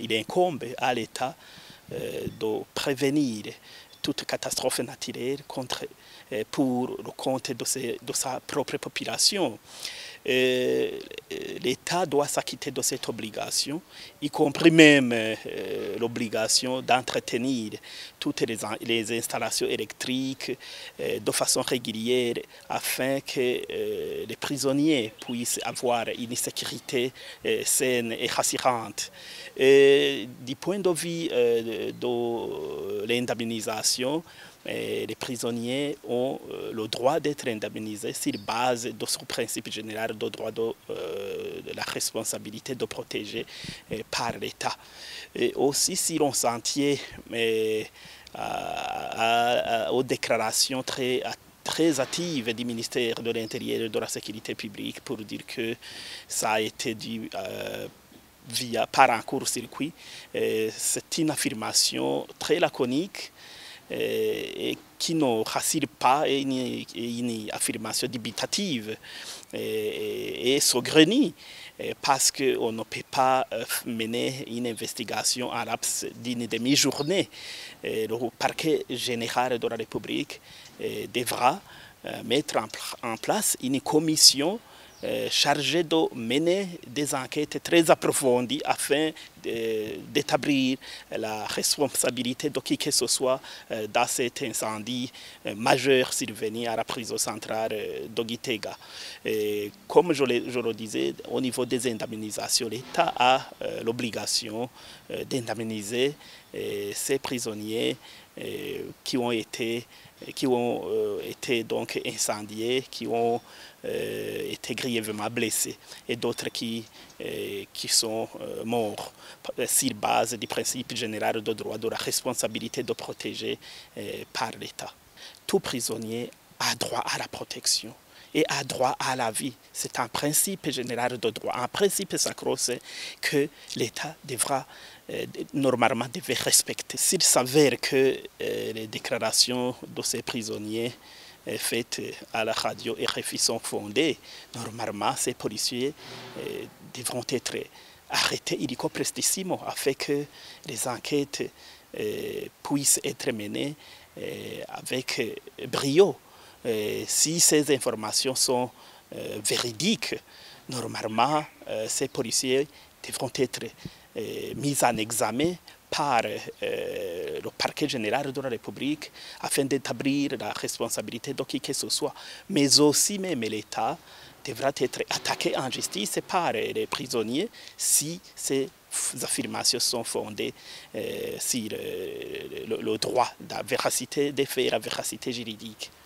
il incombe à l'État de prévenir toute catastrophe naturelle pour le compte de sa propre population. L'État doit s'acquitter de cette obligation, y compris même l'obligation d'entretenir toutes les installations électriques de façon régulière afin que les prisonniers puissent avoir une sécurité saine et rassurante. Du point de vue de l'indemnisation, les prisonniers ont le droit d'être indemnisés sur base de ce principe général de droit de la responsabilité de protéger par l'État. Aussi, si l'on s'en tient aux déclarations très actives du ministère de l'Intérieur et de la Sécurité publique pour dire que ça a été dû par un court-circuit, c'est une affirmation très laconique et qui ne rassure pas, une affirmation dubitative et saugrenue, parce qu'on ne peut pas mener une investigation en laps d'une demi-journée. Le parquet général de la République devra mettre en place une commission chargé de mener des enquêtes très approfondies afin d'établir la responsabilité de qui que ce soit dans cet incendie majeur survenu à la prison centrale de Gitega. Comme je le disais, au niveau des indemnisations, l'État a l'obligation d'indemniser ces prisonniers qui ont été donc incendiés, qui ont été grièvement blessés et d'autres qui sont morts sur base du principe général de droit de la responsabilité de protéger par l'État. Tout prisonnier a droit à la protection et a droit à la vie. C'est un principe général de droit, un principe sacro-saint que l'État devra normalement devait respecter. S'il s'avère que les déclarations de ces prisonniers faites à la radio RFI sont fondées, normalement ces policiers devront être arrêtés illico prestissimo afin que les enquêtes puissent être menées avec brio. Si ces informations sont véridiques, normalement ces policiers devront être mis en examen par le parquet général de la République afin d'établir la responsabilité de qui que ce soit. Mais aussi même l'État devra être attaqué en justice par les prisonniers si ces affirmations sont fondées sur le droit, la véracité des faits, la véracité juridique.